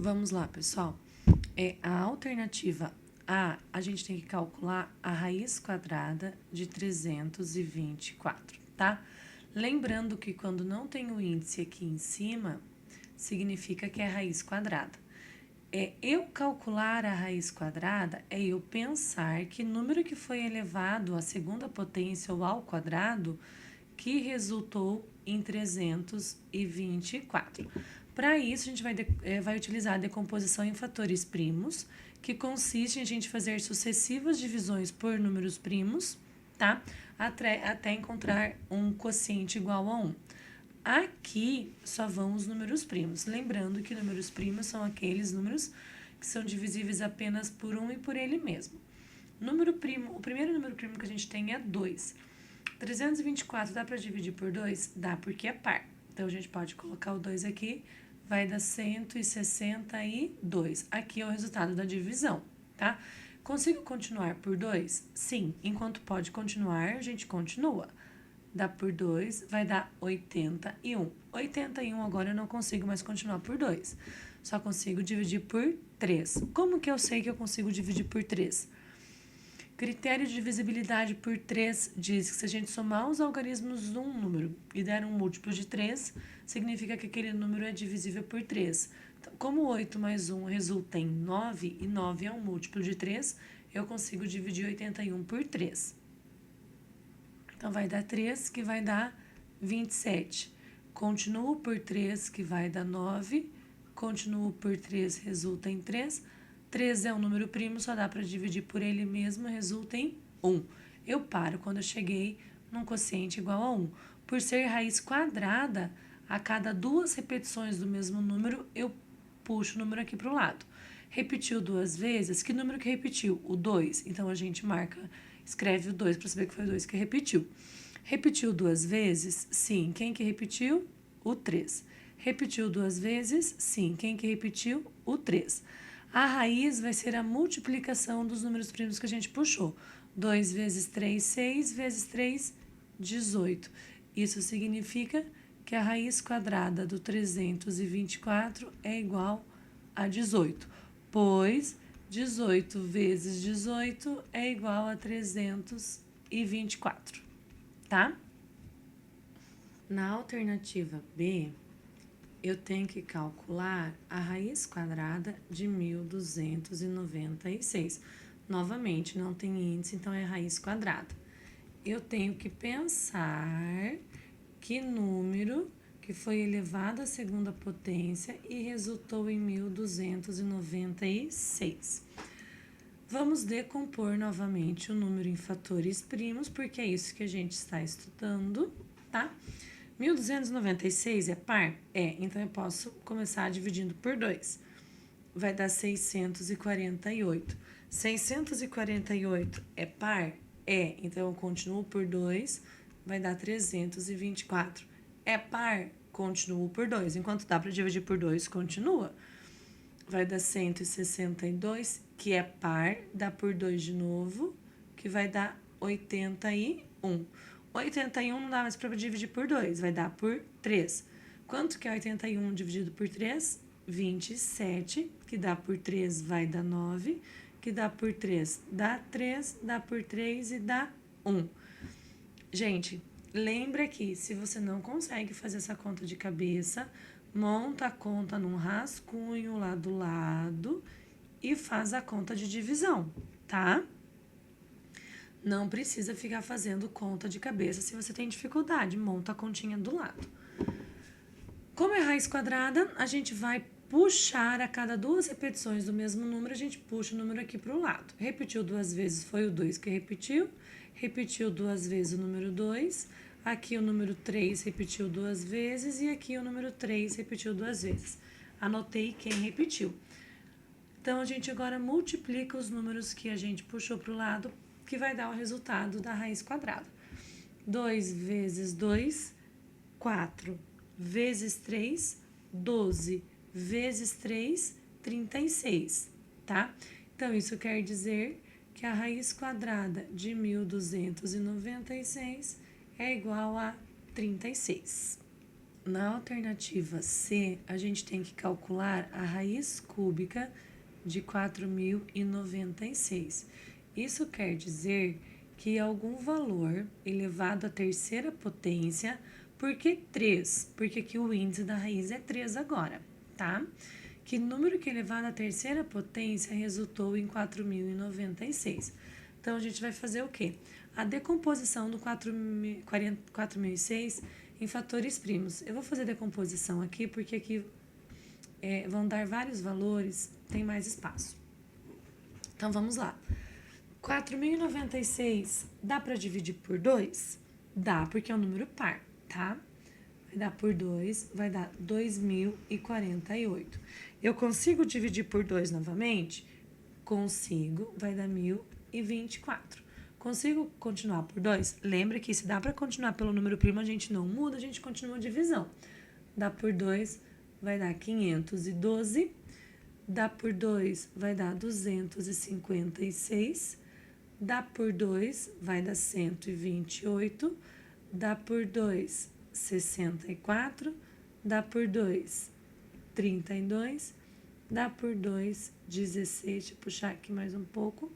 Vamos lá, pessoal. A alternativa A gente tem que calcular a raiz quadrada de 324, tá? Lembrando que quando não tem o índice aqui em cima, significa que é raiz quadrada. Eu calcular a raiz quadrada é eu pensar que número que foi elevado à segunda potência ou ao quadrado que resultou em 324. Para isso, a gente vai utilizar a decomposição em fatores primos, que consiste em a gente fazer sucessivas divisões por números primos, tá? Até encontrar um quociente igual a 1. Aqui só vão os números primos. Lembrando que números primos são aqueles números que são divisíveis apenas por 1 e por ele mesmo. Número primo, o primeiro número primo que a gente tem é 2. 324 dá para dividir por 2? Dá, porque é par. Então, a gente pode colocar o 2 aqui, vai dar 162. Aqui é o resultado da divisão, tá? Consigo continuar por 2? Sim. Enquanto pode continuar, a gente continua. Dá por 2, vai dar 81. 81 agora eu não consigo mais continuar por 2. Só consigo dividir por 3. Como que eu sei que eu consigo dividir por 3? Critério de divisibilidade por 3 diz que se a gente somar os algarismos de um número e der um múltiplo de 3, significa que aquele número é divisível por 3. Então, como 8 mais 1 resulta em 9, e 9 é um múltiplo de 3, eu consigo dividir 81 por 3. Então, vai dar 3, que vai dar 27. Continuo por 3, que vai dar 9. Continuo por 3, resulta em 3. 3 é um número primo, só dá para dividir por ele mesmo, resulta em 1. Eu paro quando eu cheguei num quociente igual a 1. Por ser raiz quadrada, a cada 2 repetições do mesmo número, eu puxo o número aqui para o lado. Repetiu 2 vezes, que número que repetiu? O 2. Então, a gente escreve o 2 para saber que foi o 2 que repetiu. Repetiu 2 vezes? Sim. Quem que repetiu? O 3. Repetiu 2 vezes? Sim. Quem que repetiu? O 3. A raiz vai ser a multiplicação dos números primos que a gente puxou. 2 vezes 3, 6, vezes 3, 18. Isso significa que a raiz quadrada do 324 é igual a 18, pois 18 vezes 18 é igual a 324, tá? Na alternativa B, eu tenho que calcular a raiz quadrada de 1.296. Novamente, não tem índice, então é raiz quadrada. Eu tenho que pensar que número que foi elevado à segunda potência e resultou em 1.296. Vamos decompor novamente o número em fatores primos, porque é isso que a gente está estudando, tá? 1.296 é par? É, então eu posso começar dividindo por 2. Vai dar 648. 648 é par? É, então eu continuo por 2, vai dar 324. É par? Continuo por 2. Enquanto dá para dividir por 2, continua. Vai dar 162, que é par, dá por 2 de novo, que vai dar 81. 81 não dá mais para dividir por 2, vai dar por 3. Quanto que é 81 dividido por 3? 27, que dá por 3 vai dar 9, que dá por 3 dá 3, dá por 3 e dá 1. Gente, lembra que se você não consegue fazer essa conta de cabeça, monta a conta num rascunho lá do lado e faz a conta de divisão, tá? Não precisa ficar fazendo conta de cabeça se você tem dificuldade, monta a continha do lado. Como é raiz quadrada, a gente vai puxar a cada 2 repetições do mesmo número, a gente puxa o número aqui para o lado. Repetiu 2 vezes, foi o 2 que repetiu. Repetiu 2 vezes o número 2. Aqui o número 3 repetiu 2 vezes e aqui o número 3 repetiu 2 vezes. Anotei quem repetiu. Então, a gente agora multiplica os números que a gente puxou para o lado, que vai dar o resultado da raiz quadrada. 2 vezes 2, 4. Vezes 3, 12. Vezes 3, 36, tá? Então, isso quer dizer que a raiz quadrada de 1.296 é igual a 36. Na alternativa C, a gente tem que calcular a raiz cúbica de 4.096. Isso quer dizer que algum valor elevado à terceira potência. Por que 3? Porque aqui o índice da raiz é 3 agora, tá? Que número que elevado à terceira potência resultou em 4.096. Então, a gente vai fazer o quê? A decomposição do 4.006 em fatores primos. Eu vou fazer decomposição aqui, porque aqui vão dar vários valores, tem mais espaço. Então, vamos lá. 4.096 dá para dividir por 2? Dá, porque é um número par, tá? Vai dar por 2, vai dar 2.048. Eu consigo dividir por 2 novamente? Consigo, vai dar 1.024. Consigo continuar por 2? Lembra que se dá para continuar pelo número primo, a gente não muda, a gente continua a divisão. Dá por 2, vai dar 512. Dá por 2, vai dar 256. Dá por 2, vai dar 128. Dá por 2, 64. Dá por 2, 32. Dá por 2, 16. Deixa eu puxar aqui mais um pouco.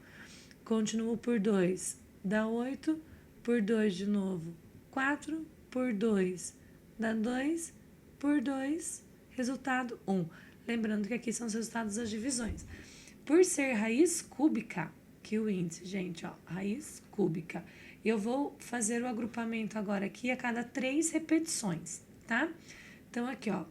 Continuo por 2, dá 8. Por 2 de novo, 4. Por 2, dá 2. Por 2, resultado 1. Lembrando que aqui são os resultados das divisões. Por ser raiz cúbica, que o índice, gente, ó, raiz cúbica. Eu vou fazer o agrupamento agora aqui a cada 3 repetições, tá? Então, aqui, ó,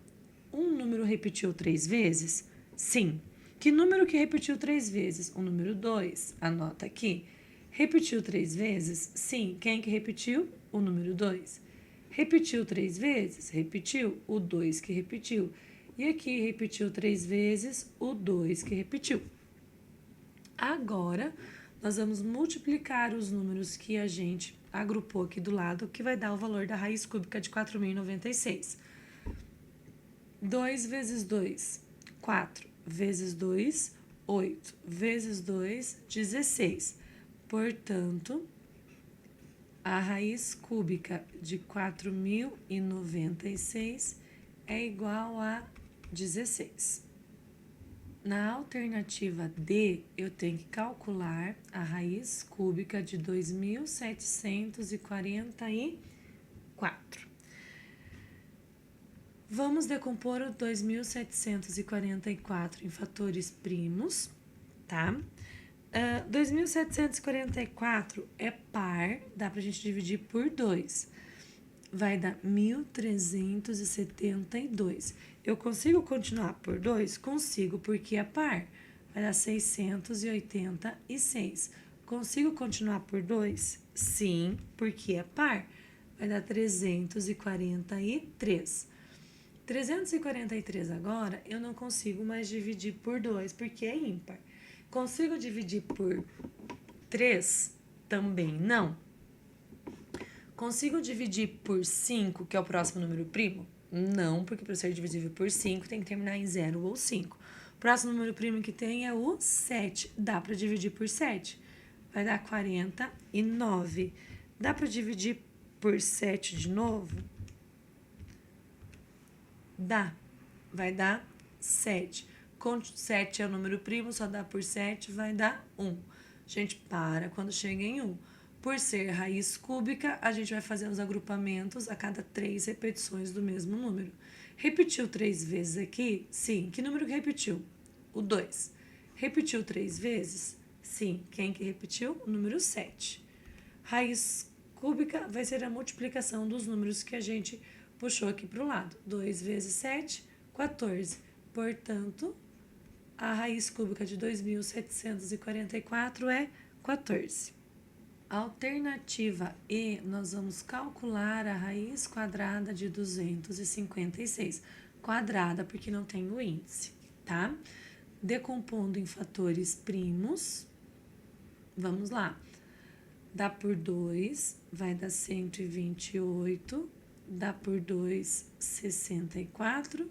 um número repetiu 3 vezes? Sim. Que número que repetiu 3 vezes? O número 2, anota aqui. Repetiu 3 vezes? Sim. Quem que repetiu? O número 2. Repetiu 3 vezes? Repetiu o 2 que repetiu. E aqui repetiu 3 vezes o 2 que repetiu. Agora, nós vamos multiplicar os números que a gente agrupou aqui do lado, que vai dar o valor da raiz cúbica de 4.096. 2 vezes 2, 4. Vezes 2, 8. Vezes 2, 16. Portanto, a raiz cúbica de 4.096 é igual a 16. Na alternativa D, eu tenho que calcular a raiz cúbica de 2.744. Vamos decompor o 2.744 em fatores primos, tá? 2.744 é par, dá pra gente dividir por 2. Vai dar 1.372. Eu consigo continuar por 2? Consigo, porque é par. Vai dar 686. Consigo continuar por 2? Sim, porque é par. Vai dar 343. 343 agora, eu não consigo mais dividir por 2, porque é ímpar. Consigo dividir por 3? Também não. Consigo dividir por 5, que é o próximo número primo? Não, porque para ser divisível por 5 tem que terminar em 0 ou 5. O próximo número primo que tem é o 7. Dá para dividir por 7? Vai dar 49. Dá para dividir por 7 de novo? Dá. Vai dar 7. 7 é o número primo, só dá por 7, vai dar 1. A gente para quando chega em 1. Por ser raiz cúbica, a gente vai fazer os agrupamentos a cada 3 repetições do mesmo número. Repetiu 3 vezes aqui? Sim. Que número que repetiu? O 2. Repetiu 3 vezes? Sim. Quem que repetiu? O número 7. Raiz cúbica vai ser a multiplicação dos números que a gente puxou aqui para o lado. 2 vezes 7, 14. Portanto, a raiz cúbica de 2.744 é 14. Alternativa E, nós vamos calcular a raiz quadrada de 256. Quadrada, porque não tem o índice, tá? Decompondo em fatores primos, vamos lá. Dá por 2, vai dar 128. Dá por 2, 64.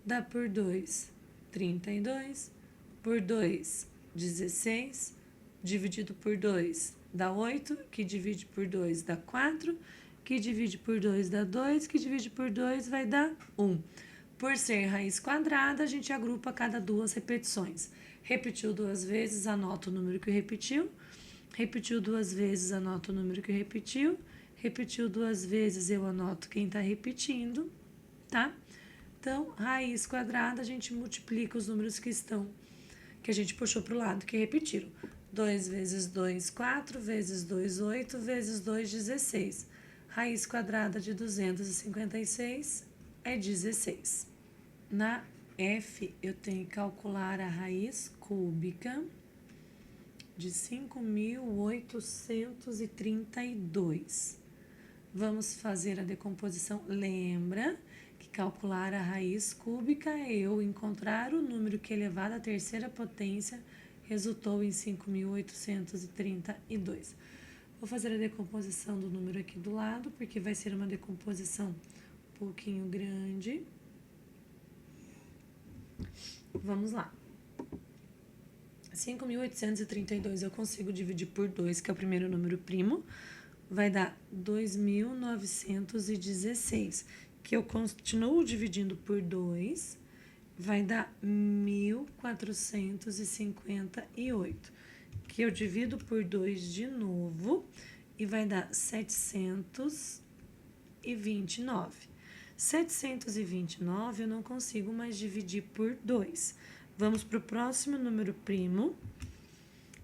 Dá por 2, 32. Por 2, 16. Dividido por 2, dá 8, que divide por 2 dá 4, que divide por 2 dá 2, que divide por 2 vai dar 1. Por ser raiz quadrada, a gente agrupa cada duas repetições. Repetiu duas vezes, anota o número que repetiu. Repetiu duas vezes, anota o número que repetiu. Repetiu duas vezes, eu anoto quem está repetindo, tá? Então, raiz quadrada, a gente multiplica os números que a gente puxou para o lado, que repetiram. 2 vezes 2, 4, vezes 2, 8, vezes 2, 16. Raiz quadrada de 256 é 16. Na F, eu tenho que calcular a raiz cúbica de 5.832. Vamos fazer a decomposição. Lembra que calcular a raiz cúbica é eu encontrar o número que elevado à terceira potência resultou em 5.832. Vou fazer a decomposição do número aqui do lado, porque vai ser uma decomposição um pouquinho grande. Vamos lá. 5.832 eu consigo dividir por 2, que é o primeiro número primo, vai dar 2.916, que eu continuo dividindo por 2, vai dar 1.458, que eu divido por 2 de novo e vai dar 729. 729 eu não consigo mais dividir por 2. Vamos para o próximo número primo,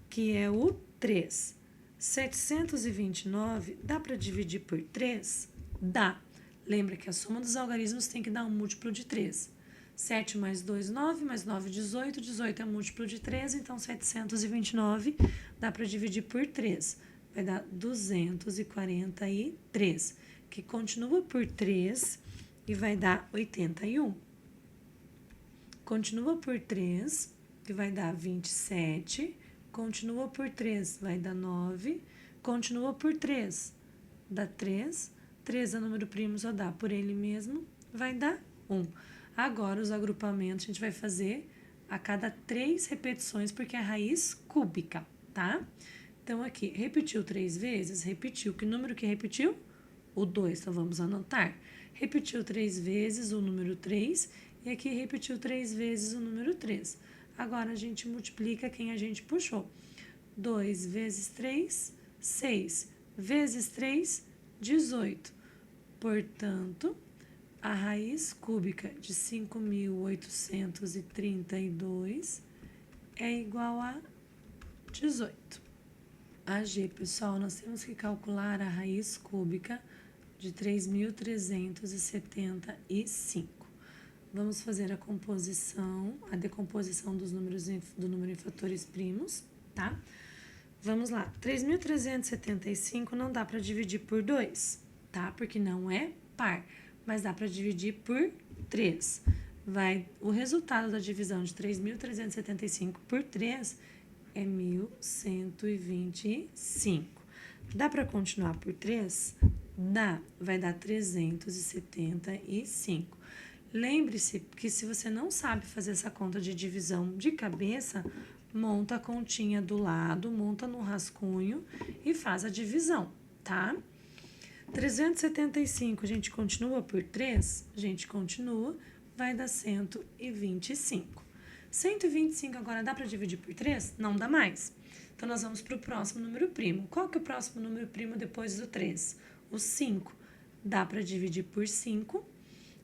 que é o 3. 729 dá para dividir por 3? Dá. Lembra que a soma dos algarismos tem que dar um múltiplo de 3. 7 mais 2, 9, mais 9, 18. 18 é múltiplo de 3, então 729 dá para dividir por 3. Vai dar 243, que continua por 3 e vai dar 81. Continua por 3, que vai dar 27. Continua por 3, vai dar 9. Continua por 3, dá 3. 3 é número primo, só dá por ele mesmo, vai dar 1. Agora, os agrupamentos a gente vai fazer a cada 3 repetições, porque é a raiz cúbica, tá? Então, aqui, repetiu 3 vezes? Repetiu. Que número que repetiu? O 2, então vamos anotar. Repetiu 3 vezes o número 3, e aqui repetiu 3 vezes o número 3. Agora, a gente multiplica quem a gente puxou. 2 vezes 3, 6. Vezes 3, 18. Portanto, a raiz cúbica de 5.832 é igual a 18. A G, pessoal, nós temos que calcular a raiz cúbica de 3.375. Vamos fazer a decomposição do número em fatores primos, tá? Vamos lá. 3.375 não dá para dividir por 2, tá? Porque não é par, mas dá para dividir por 3. O resultado da divisão de 3.375 por 3 é 1.125. Dá para continuar por 3? Dá. Vai dar 375. Lembre-se que se você não sabe fazer essa conta de divisão de cabeça, monta a continha do lado, monta no rascunho e faz a divisão, tá? 375, a gente continua por 3? A gente continua, vai dar 125. 125 agora dá para dividir por 3? Não dá mais. Então, nós vamos para o próximo número primo. Qual que é o próximo número primo depois do 3? O 5. Dá para dividir por 5,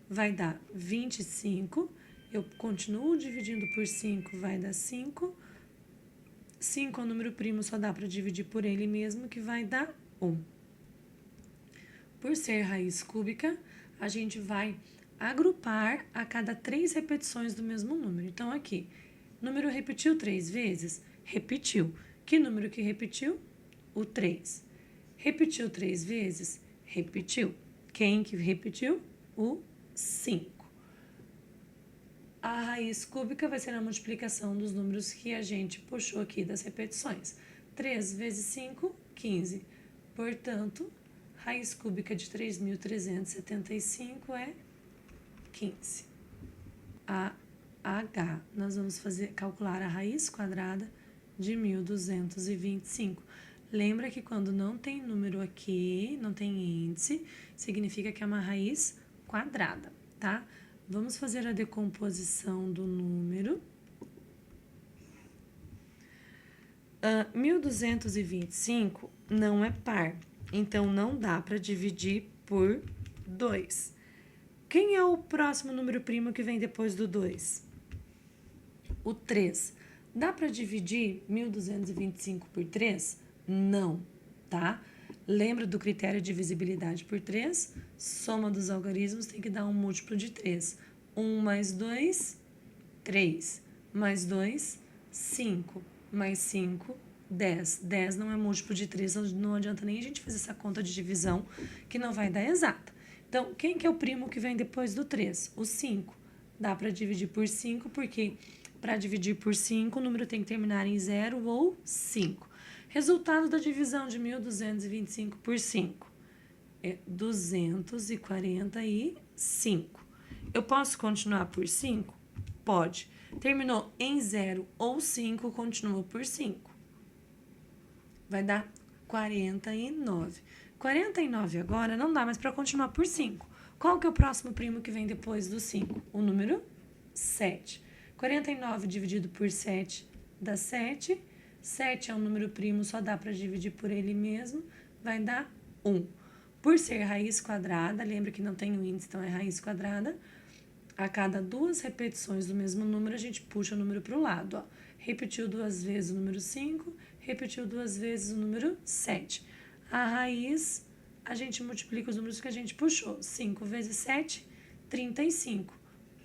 vai dar 25. Eu continuo dividindo por 5, vai dar 5. 5 é o número primo, só dá para dividir por ele mesmo, que vai dar 1. Por ser raiz cúbica, a gente vai agrupar a cada 3 repetições do mesmo número. Então, aqui, número repetiu 3 vezes? Repetiu. Que número que repetiu? O 3. Repetiu 3 vezes? Repetiu. Quem que repetiu? O 5. A raiz cúbica vai ser a multiplicação dos números que a gente puxou aqui das repetições. 3 vezes 5, 15. Portanto, raiz cúbica de 3.375 é 15. A H, nós vamos calcular a raiz quadrada de 1.225. Lembra que quando não tem número aqui, não tem índice, significa que é uma raiz quadrada, tá? Vamos fazer a decomposição do número. 1.225 não é par, então não dá para dividir por 2. Quem é o próximo número primo que vem depois do 2? O 3. Dá para dividir 1.225 por 3? Não, tá? Lembra do critério de divisibilidade por 3? Soma dos algarismos tem que dar um múltiplo de 3. 1 mais 2, 3. Mais 2, 5. Mais 5, 10. 10 não é múltiplo de 3, não adianta nem a gente fazer essa conta de divisão, que não vai dar exata. Então, quem que é o primo que vem depois do 3? O 5. Dá para dividir por 5, porque para dividir por 5, o número tem que terminar em 0 ou 5. Resultado da divisão de 1.225 por 5 é 245. Eu posso continuar por 5? Pode. Terminou em 0 ou 5, continua por 5. Vai dar 49. 49 agora não dá mais para continuar por 5. Qual que é o próximo primo que vem depois do 5? O número 7. 49 dividido por 7 dá 7. 7 é um número primo, só dá para dividir por ele mesmo, vai dar 1. Por ser raiz quadrada, lembra que não tem o índice, então é raiz quadrada. A cada 2 repetições do mesmo número, a gente puxa o número para o lado. Ó. Repetiu 2 vezes o número 5, repetiu 2 vezes o número 7. A raiz, a gente multiplica os números que a gente puxou. 5 vezes 7, 35.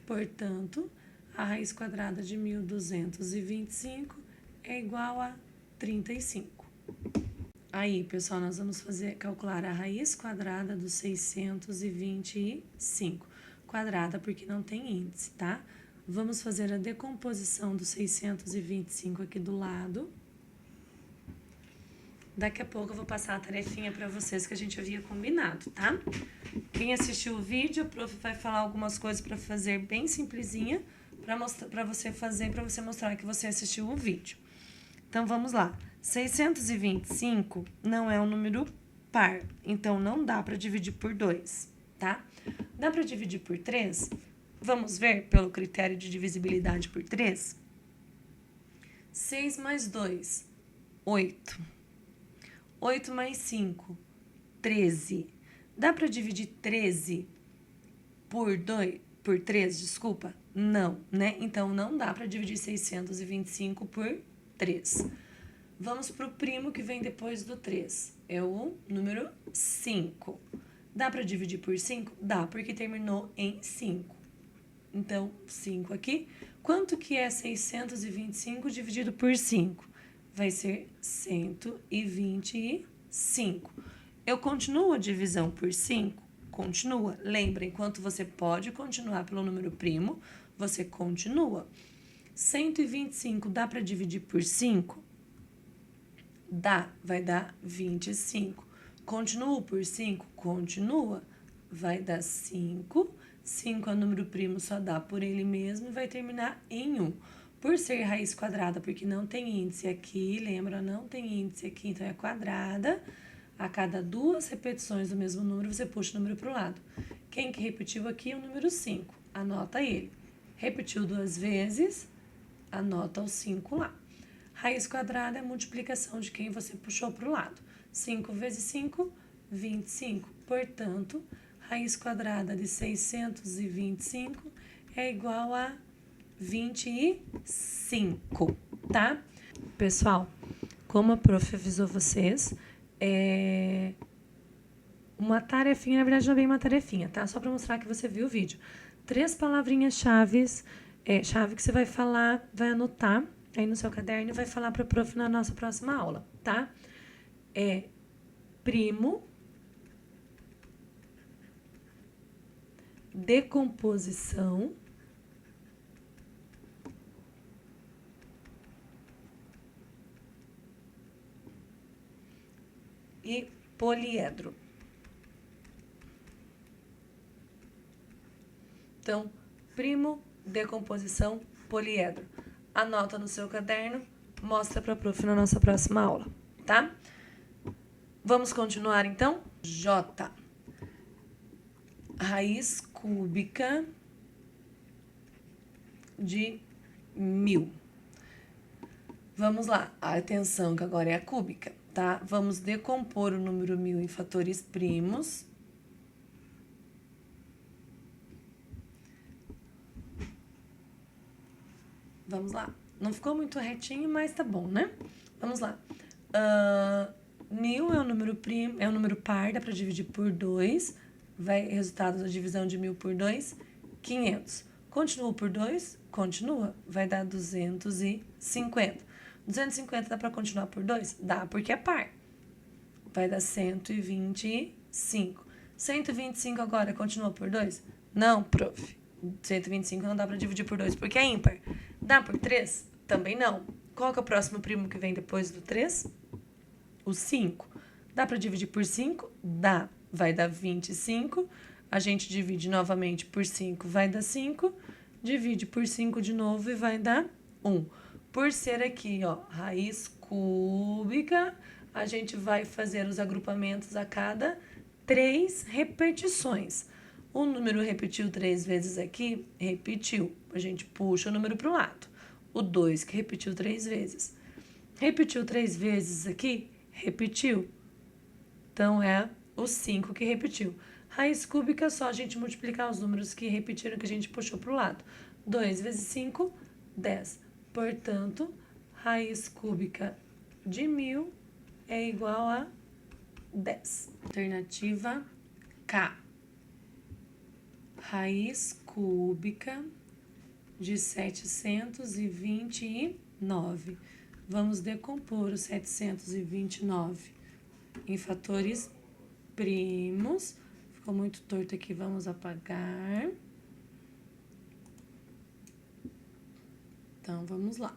Portanto, a raiz quadrada de 1.225 é igual a 35. Aí, pessoal, nós vamos calcular a raiz quadrada dos 625. Quadrada porque não tem índice, tá? Vamos fazer a decomposição dos 625 aqui do lado. Daqui a pouco eu vou passar a tarefinha para vocês que a gente havia combinado, tá? Quem assistiu o vídeo, a prof vai falar algumas coisas para fazer bem simplesinha, para você fazer, para você mostrar que você assistiu o vídeo. Então, vamos lá. 625 não é um número par, então não dá para dividir por 2, tá? Dá para dividir por 3? Vamos ver pelo critério de divisibilidade por 3? 6 mais 2, 8. 8 mais 5, 13. Dá para dividir 13 por 3, desculpa? Não, né? Então, não dá para dividir 625 por 3. Vamos para o primo que vem depois do 3. É o número 5. Dá para dividir por 5? Dá, porque terminou em 5. Então, 5 aqui. Quanto que é 625 dividido por 5? Vai ser 125. Eu continuo a divisão por 5? Continua. Lembra, enquanto você pode continuar pelo número primo, você continua. 125 dá para dividir por 5? Dá, vai dar 25. Continuo por 5? Continua. Vai dar 5. 5 é número primo, só dá por ele mesmo e vai terminar em 1. Por ser raiz quadrada, porque não tem índice aqui, lembra? Não tem índice aqui, então é quadrada. A cada 2 repetições do mesmo número, você puxa o número para o lado. Quem que repetiu aqui é o número 5. Anota ele. Repetiu 2 vezes, anota o 5 lá. Raiz quadrada é a multiplicação de quem você puxou para o lado. 5 vezes 5, 25. Portanto, raiz quadrada de 625 é igual a 25, tá? Pessoal, como a prof avisou vocês, uma tarefinha, na verdade não é bem uma tarefinha, tá? Só para mostrar que você viu o vídeo. 3 palavrinhas-chave que você vai falar, vai anotar aí no seu caderno e vai falar para a prof na nossa próxima aula, tá? Primo, decomposição e poliedro. Então, primo, decomposição, poliedro. Anota no seu caderno, mostra para a prof na nossa próxima aula, tá? Vamos continuar, então? J. Raiz cúbica de 1000. Vamos lá, atenção que agora é a cúbica, tá? Vamos decompor o número 1000 em fatores primos. Vamos lá. Não ficou muito retinho, mas tá bom, né? Vamos lá. 1000 é um número primo, é um número par, dá para dividir por 2. Vai resultado da divisão de 1000 por 2, 500. Continua por 2? Continua. Vai dar 250. 250 dá para continuar por 2? Dá, porque é par. Vai dar 125. 125 agora continua por 2? Não, prof. 125 não dá para dividir por 2 porque é ímpar. Dá por 3? Também não. Qual que é o próximo primo que vem depois do 3? O 5. Dá para dividir por 5? Dá. Vai dar 25. A gente divide novamente por 5, vai dar 5. Divide por 5 de novo e vai dar 1. Por ser aqui, ó, raiz cúbica, a gente vai fazer os agrupamentos a cada 3 repetições. O número repetiu 3 vezes aqui, repetiu. A gente puxa o número para o lado. O 2 que repetiu 3 vezes. Repetiu 3 vezes aqui, repetiu. Então, é o 5 que repetiu. Raiz cúbica é só a gente multiplicar os números que repetiram, que a gente puxou para o lado. 2 vezes 5, 10. Portanto, raiz cúbica de 1000 é igual a 10. Alternativa K. Raiz cúbica de 729. Vamos decompor o 729 em fatores primos. Ficou muito torto aqui, vamos apagar. Então, vamos lá.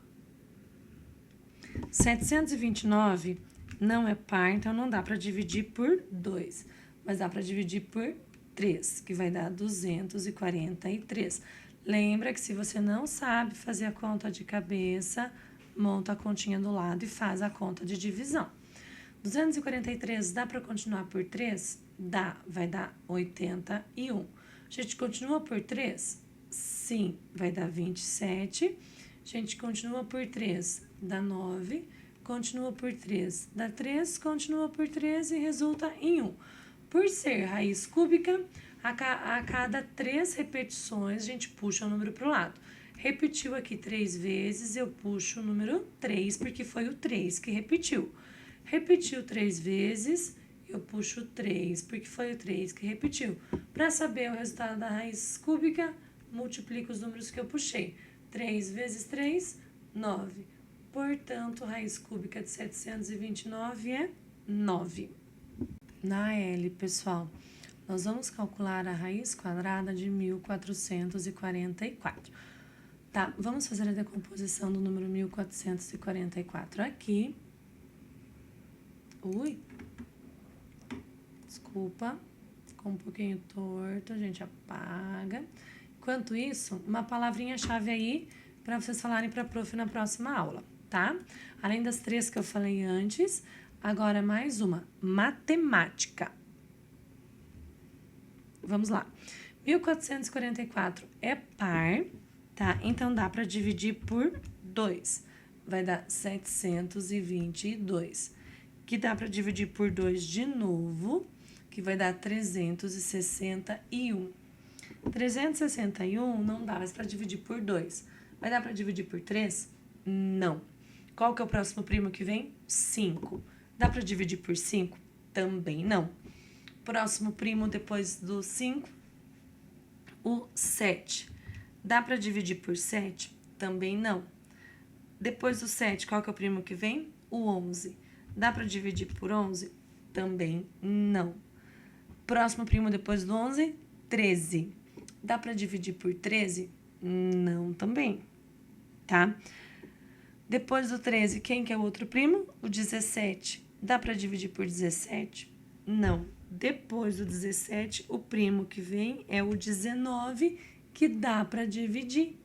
729 não é par, então não dá para dividir por 2. Mas dá para dividir por 3, que vai dar 243. Lembra que se você não sabe fazer a conta de cabeça, monta a continha do lado e faz a conta de divisão. 243 dá para continuar por 3? Dá, vai dar 81. A gente continua por 3? Sim, vai dar 27. A gente continua por 3, dá 9. Continua por 3, dá 3. Continua por 3 e resulta em 1. Por ser raiz cúbica, a cada 3 repetições, a gente puxa o número para o lado. Repetiu aqui 3 vezes, eu puxo o número 3, porque foi o 3 que repetiu. Repetiu 3 vezes, eu puxo o 3, porque foi o 3 que repetiu. Para saber o resultado da raiz cúbica, multiplico os números que eu puxei. 3 vezes 3, 9. Portanto, raiz cúbica de 729 é 9. Na L, pessoal, nós vamos calcular a raiz quadrada de 1444. Tá, vamos fazer a decomposição do número 1444 aqui. Ui, desculpa, ficou um pouquinho torto, a gente apaga. Enquanto isso, uma palavrinha-chave aí para vocês falarem para a prof na próxima aula, tá? Além das 3 que eu falei antes, agora mais uma, matemática. Vamos lá. 1444 é par, tá? Então, dá para dividir por 2. Vai dar 722. Que dá para dividir por 2 de novo, que vai dar 361. 361 não dá mais para dividir por 2. Vai dar para dividir por 3? Não. Qual que é o próximo primo que vem? 5. Dá para dividir por 5? Também não. Próximo primo depois do 5, o 7. Dá para dividir por 7? Também não. Depois do 7, qual que é o primo que vem? O 11. Dá para dividir por 11? Também não. Próximo primo depois do 11, 13. Dá para dividir por 13? Não também, tá? Depois do 13, quem que é o outro primo? O 17. Dá para dividir por 17? Não. Depois do 17, o primo que vem é o 19, que dá para dividir.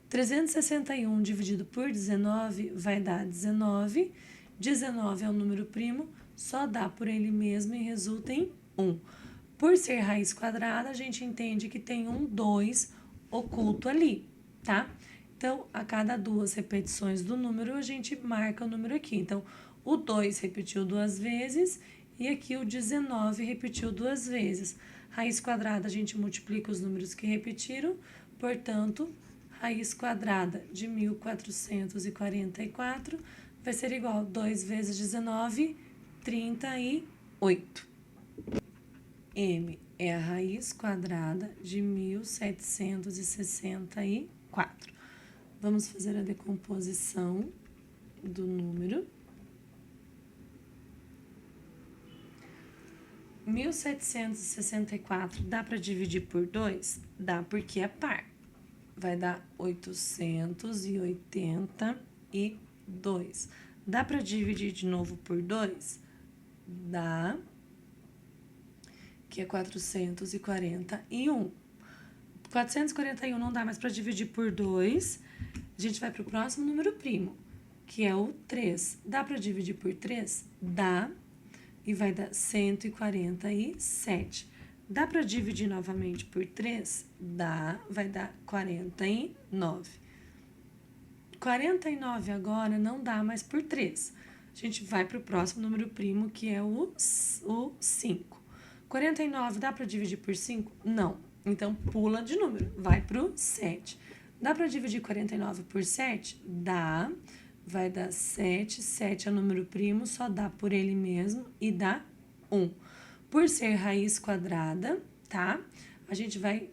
361 dividido por 19 vai dar 19. 19 é o número primo, só dá por ele mesmo e resulta em 1. Por ser raiz quadrada, a gente entende que tem um 2 oculto ali, tá? Então, a cada 2 repetições do número, a gente marca o número aqui. Então, o 2 repetiu 2 vezes e aqui o 19 repetiu 2 vezes. Raiz quadrada, a gente multiplica os números que repetiram, portanto, raiz quadrada de 1444 vai ser igual a 2 vezes 19, 38. M é a raiz quadrada de 1764. Vamos fazer a decomposição do número. 1764 dá para dividir por 2? Dá, porque é par. Vai dar 882. Dá para dividir de novo por 2? Dá, que é 441. 441 não dá mais para dividir por 2. A gente vai para o próximo número primo, que é o 3. Dá para dividir por 3? Dá. E vai dar 147. Dá para dividir novamente por 3? Dá, vai dar 49. 49 agora não dá mais por 3. A gente vai para o próximo número primo, que é o 5. 49 dá para dividir por 5? Não. Então, pula de número, vai para o 7. Dá para dividir 49 por 7? Dá. Vai dar 7. 7 é número primo, só dá por ele mesmo e dá 1. Por ser raiz quadrada, tá? A gente vai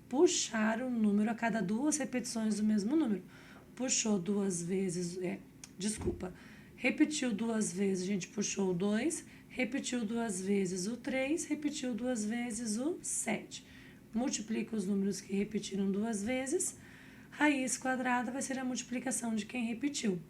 puxar o número a cada 2 repetições do mesmo número. Puxou 2 vezes, repetiu 2 vezes, a gente puxou o 2, repetiu 2 vezes o 3, repetiu 2 vezes o 7. Multiplica os números que repetiram 2 vezes. Raiz quadrada vai ser a multiplicação de quem repetiu.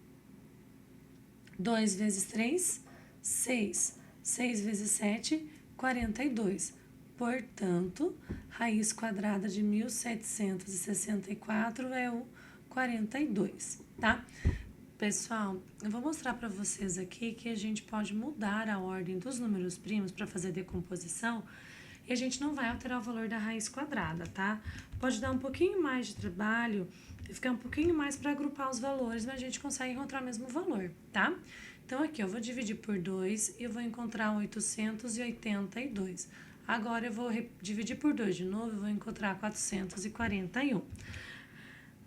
2 vezes 3, 6. 6 vezes 7, 42. Portanto, raiz quadrada de 1764 é o 42, tá? Pessoal, eu vou mostrar para vocês aqui que a gente pode mudar a ordem dos números primos para fazer decomposição e a gente não vai alterar o valor da raiz quadrada, tá? Pode dar um pouquinho mais de trabalho e ficar um pouquinho mais para agrupar os valores, mas a gente consegue encontrar o mesmo valor, tá? Então, aqui eu vou dividir por 2 e eu vou encontrar 882. Agora, eu vou dividir por 2 de novo e vou encontrar 441.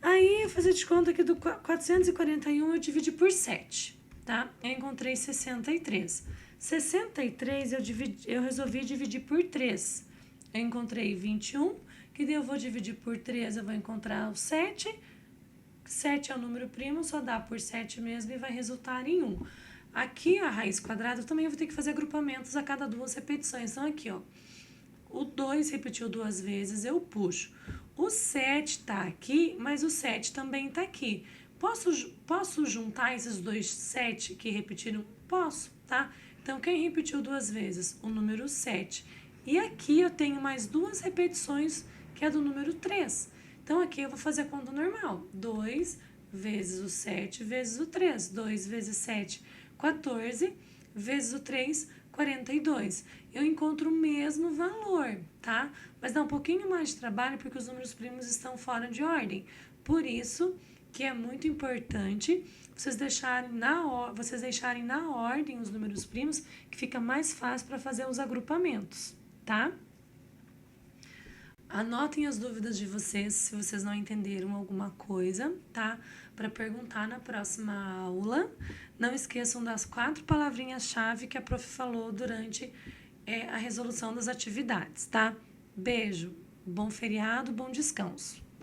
Aí, eu fazer de conta que do 441 eu dividi por 7, tá? Eu encontrei 63. 63 eu resolvi dividir por 3. Eu encontrei 21, que daí eu vou dividir por 3, eu vou encontrar o 7. 7 é o número primo, só dá por 7 mesmo e vai resultar em 1. Aqui, a raiz quadrada, eu também vou ter que fazer agrupamentos a cada 2 repetições. Então, aqui, ó, o 2 repetiu 2 vezes, eu puxo. O 7 tá aqui, mas o 7 também tá aqui. Posso juntar esses dois 7 que repetiram? Posso, tá? Então, quem repetiu 2 vezes? O número 7. E aqui eu tenho mais 2 repetições, que é do número 3. Então, aqui eu vou fazer a conta normal. 2 vezes o 7 vezes o 3. 2 vezes 7, 14, vezes o 3, 42. Eu encontro o mesmo valor, tá? Mas dá um pouquinho mais de trabalho porque os números primos estão fora de ordem. Por isso que é muito importante vocês deixarem na ordem os números primos, que fica mais fácil para fazer os agrupamentos, tá? Anotem as dúvidas de vocês, se vocês não entenderam alguma coisa, tá? Para perguntar na próxima aula. Não esqueçam das 4 palavrinhas-chave que a prof falou durante a resolução das atividades, tá? Beijo, bom feriado, bom descanso.